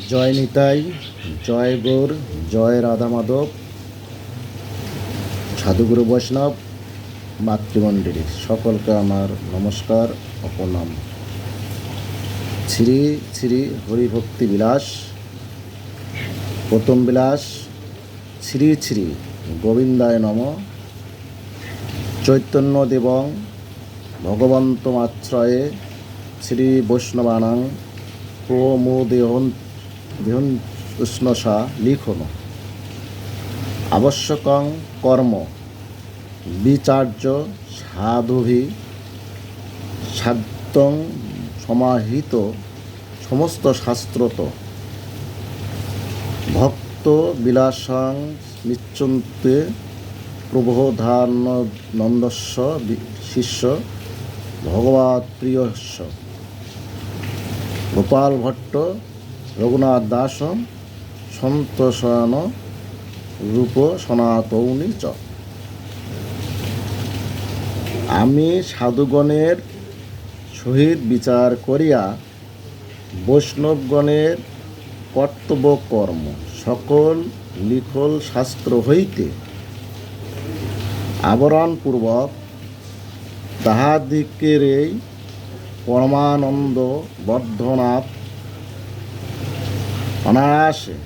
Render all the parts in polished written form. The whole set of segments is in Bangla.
জয় নিতাই, জয় গৌর, জয় রাধা মাধব, সাধুগুরু বৈষ্ণব মাতৃমণ্ডলীর সকলকে আমার নমস্কার ও প্রণাম। শ্রী শ্রী হরিভক্তি বিলাস, প্রথম বিলাস। শ্রী শ্রী গোবিন্দায় নম। চৈতন্য দেবং ভগবন্তমাশ্রয়ে শ্রী বৈষ্ণবানাং প্রমোদেহন উষ্ণসা লিখন। আবশ্যকং কর্ম বিচার্য সাধুভি সাধ্যং সমাহিত সমস্ত শাস্ত্রত ভক্ত বিলাসং নিচ্ছন্তে প্রবোধানন্দস্য শিষ্য ভগবৎ প্রিয়স্য গোপাল ভট্ট রঘুনাথ দাস সন্তোষায়ন রূপ সনাতনী চ। আমি সাধুগণের সহিত বিচার করিয়া বৈষ্ণবগণের কর্তব্য কর্ম সকল লিখল শাস্ত্র হইতে আবরণপূর্বক তাহাদিকের এই পরমানন্দ বর্ধনাথ অনায়াসে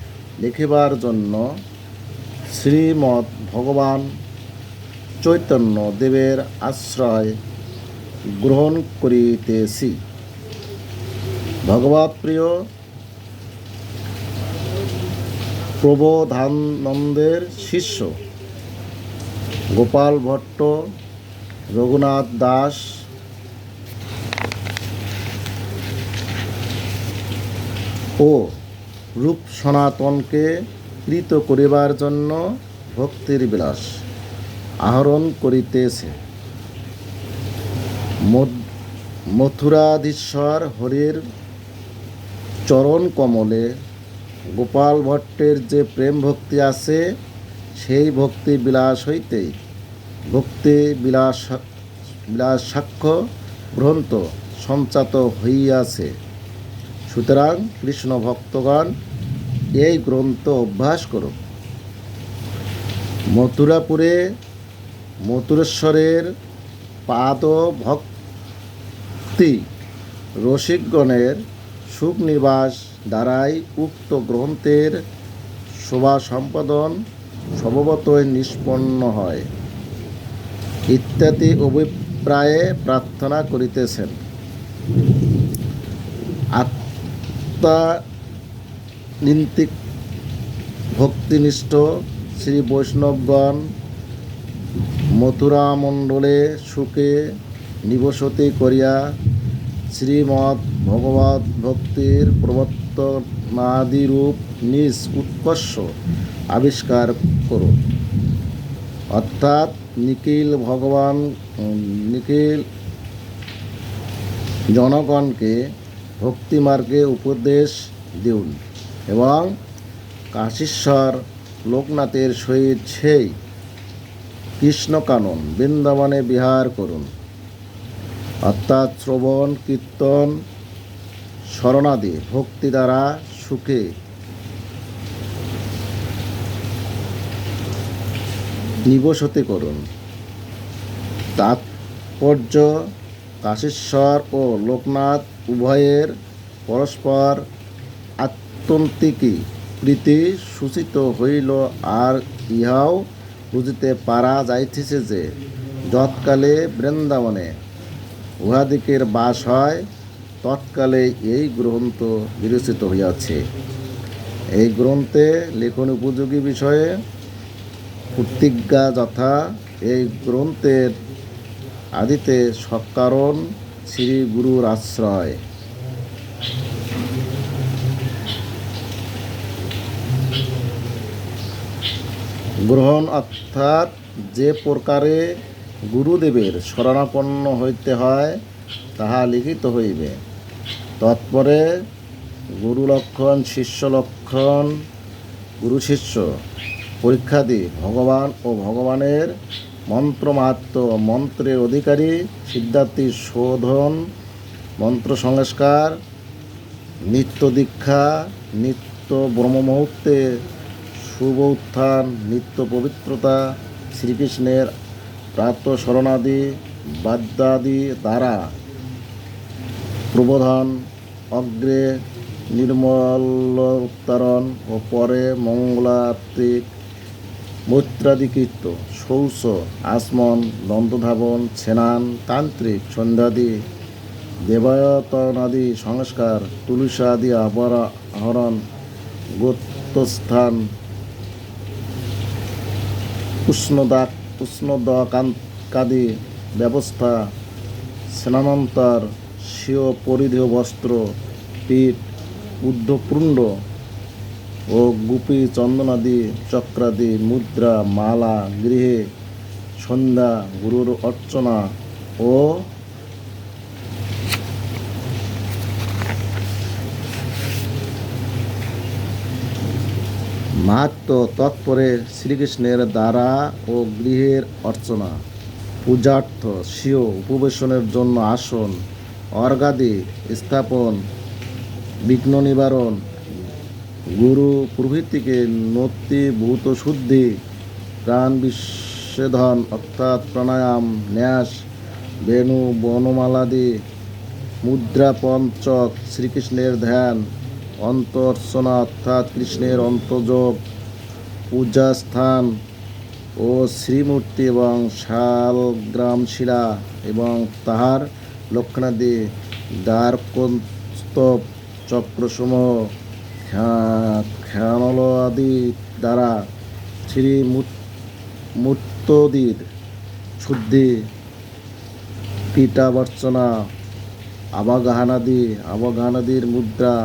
লিখিবার জন্য শ্রীমদ্ ভগবান চৈতন্য দেবের আশ্রয় গ্রহণ করিতেছি। ভগবৎপ্রিয় প্রবোধানন্দের শিষ্য গোপাল ভট্ট রঘুনাথ দাস ও রূপ সনাতনকে কৃত করিবার জন্য ভক্তির বিলাস আহরণ করিতেছে। মথুরাধীশ্বর হরির চরণ কমলে গোপাল ভট্টের যে প্রেম ভক্তি আছে, সেই ভক্তি বিলাস হইতেই ভক্তি বিলাসাক্ষ গ্রন্থ সঞ্চাত হইয়াছে। সুতরাং কৃষ্ণ ভক্তগণ এই গ্রন্থ অভ্যাস করুন। মথুরাপুরে মথুরেশ্বরের পাদ ভক্তি রসিকগণের সুখ নিবাস দ্বারাই উক্ত গ্রন্থের শোভা সম্পাদন স্বভাবতই নিষ্পন্ন হয় ইত্যাদি অভিপ্রায়ে প্রার্থনা করিতেছেন। আত্মানিন্তিক ভক্তিনিষ্ঠ শ্রী বৈষ্ণবগণ মথুরামণ্ডলে সুখে নিবসতি করিয়া শ্রীমদ্ ভগবৎ ভক্তির প্রবর্তনাদিরূপ নিজ উৎকর্ষ আবিষ্কার করুন। অর্থাৎ নিখিল জনগণকে ভক্তিমার্গে উপদেশ দিউন এবং কাশীশ্বর লোকনাথের সহিত সেই কৃষ্ণকানন বৃন্দাবনে বিহার করুন। অর্থাৎ শ্রবণ কীর্তন শরণাদি ভক্তি দ্বারা সুখে নিবসতি করুন। তাৎপর্য কাশীশ্বর ও লোকনাথ উভয়ের পরস্পর আত্যন্তিকী প্রীতি সূচিত হইল, আর ইহাও বুঝিতে পারা যাইতেছে যে যৎকালে বৃন্দাবনে উহাদিকের বাস হয়, তৎকালে এই গ্রন্থ বিরচিত হইয়াছে। এই গ্রন্থে লেখন উপযোগী বিষয়ে প্রতিজ্ঞা যথা এই গ্রন্থের আদিতে সৎকারণ শ্রী গুরুর আশ্রয়। গ্রহণ অর্থাৎ যে প্রকারে গুরুদেবের শরণাপন্ন হইতে হয় তাহা লিখিত হইবে। তৎপরে গুরু লক্ষণ, শিষ্য লক্ষণ, গুরু শিষ্য পরীক্ষাদি, ভগবান ও ভগবানের মন্ত্রমাহাত্ম্য, মন্ত্রের অধিকারী, সিদ্ধার্থী শোধন, মন্ত্র সংস্কার, নিত্য দীক্ষা, নিত্য ব্রহ্মমুহূর্তে শুভ উত্থান, নিত্য পবিত্রতা, শ্রীকৃষ্ণের প্রাতঃস্মরণাদি বাদ্যাদি দ্বারা প্রবোধন, অগ্রে নির্মলোত্তরণ ও পরে মঙ্গলার্তিক মৈত্রাদিকৃত শৌচ, আচমন, দন্তধাবন, স্নান, তান্ত্রিক সন্ধ্যাদি, দেবায়তনাদি সংস্কার, তুলসাদি আহরণ, গোত্রস্থান, উষ্ণদাকাদি ব্যবস্থা, স্নানান্তর, স্বীয় পরিধেয় বস্ত্র, পীঠ, ঊর্ধ্বপুণ্ড ও গুপি চন্দনাদি, চক্রাদি, মুদ্রা, মালা, গৃহে সন্ধ্যা, গুরুর অর্চনা ও মাহাত্ম তৎপরে শ্রীকৃষ্ণের দ্বারা ও গৃহের অর্চনা, পূজার্থ স্বীয় উপবেশনের জন্য আসন, অর্ঘাদি স্থাপন, বিঘ্ন নিবারণ, গুরু প্রভৃতিকে নতিভূত শুদ্ধি, প্রাণ বিচ্ছেদন অর্থাৎ প্রাণায়াম, ন্যাস, বেণু বনমালাদি, মুদ্রা পঞ্চক, শ্রীকৃষ্ণের ধ্যান, অন্তর্চনা অর্থাৎ কৃষ্ণের অন্তর্যোগ, পূজাস্থান ও শ্রীমূর্তি এবং শালগ্রামশিলা এবং তাহার লক্ষণাদি, দ্বারকস্তব, চক্রসমূহ, খ্যানল আদি দ্বারা শ্রীমূর্তদির শুদ্ধি, পীঠাবর্চনা, আবাগানাদির মুদ্রা,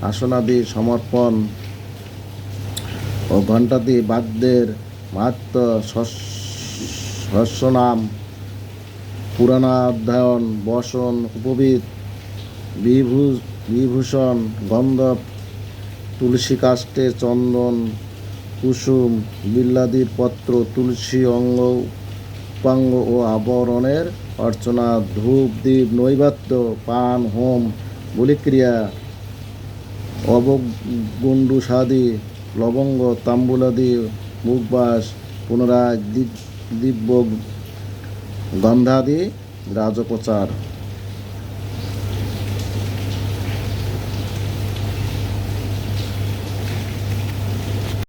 আসনাদি সমর্পণ ও ঘণ্টাদি বাদ্যের মাহাত্ম, সহস্রনাম, পুরাণাধ্যয়ন, বসন, উপবিদ, বিভূষণ, গন্ধ, তুলসী কাষ্ঠে, চন্দন, কুসুম, বিল্লাদির পত্র, তুলসী অঙ্গ, উপাঙ্গ ও আবরণের অর্চনা, ধূপ, দীপ, নৈবেদ্য, পান, হোম, বলিক্রিয়া, অবগুণ্ডুসাদি, লবঙ্গ, তাম্বুলাদি, মুখবাস, পুনরায় দিব্য গন্ধাদি রাজোপচার।